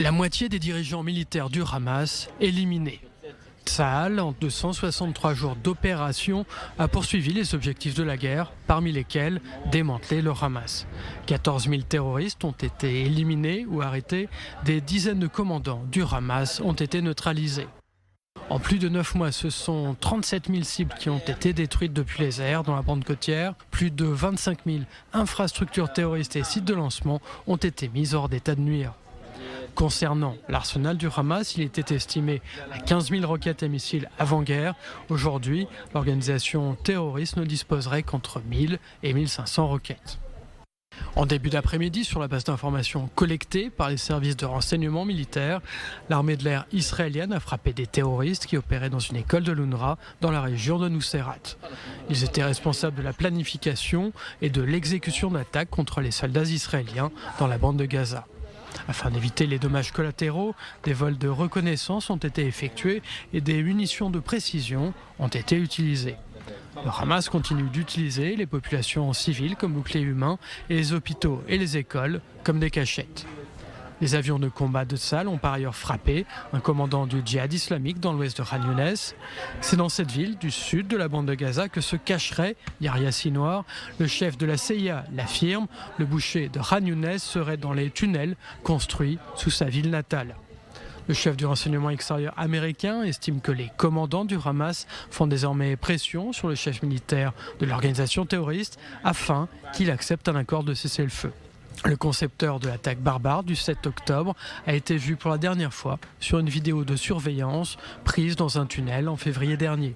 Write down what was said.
La moitié des dirigeants militaires du Hamas éliminés. Tsahal, en 263 jours d'opération, a poursuivi les objectifs de la guerre, parmi lesquels démanteler le Hamas. 14 000 terroristes ont été éliminés ou arrêtés, des dizaines de commandants du Hamas ont été neutralisés. En plus de 9 mois, ce sont 37 000 cibles qui ont été détruites depuis les airs dans la bande côtière. Plus de 25 000 infrastructures terroristes et sites de lancement ont été mis hors d'état de nuire. Concernant l'arsenal du Hamas, il était estimé à 15 000 roquettes et missiles avant-guerre. Aujourd'hui, l'organisation terroriste ne disposerait qu'entre 1000 et 1500 roquettes. En début d'après-midi, sur la base d'informations collectées par les services de renseignement militaire, l'armée de l'air israélienne a frappé des terroristes qui opéraient dans une école de l'UNRWA dans la région de Nuseirat. Ils étaient responsables de la planification et de l'exécution d'attaques contre les soldats israéliens dans la bande de Gaza. Afin d'éviter les dommages collatéraux, des vols de reconnaissance ont été effectués et des munitions de précision ont été utilisées. Le Hamas continue d'utiliser les populations civiles comme boucliers humains et les hôpitaux et les écoles comme des cachettes. Les avions de combat de Tsahal ont par ailleurs frappé un commandant du djihad islamique dans l'ouest de Khan Younes. C'est dans cette ville du sud de la bande de Gaza que se cacherait Yahya Sinwar. Le chef de la CIA l'affirme, le boucher de Khan Younes serait dans les tunnels construits sous sa ville natale. Le chef du renseignement extérieur américain estime que les commandants du Hamas font désormais pression sur le chef militaire de l'organisation terroriste afin qu'il accepte un accord de cessez-le-feu. Le concepteur de l'attaque barbare du 7 octobre a été vu pour la dernière fois sur une vidéo de surveillance prise dans un tunnel en février dernier.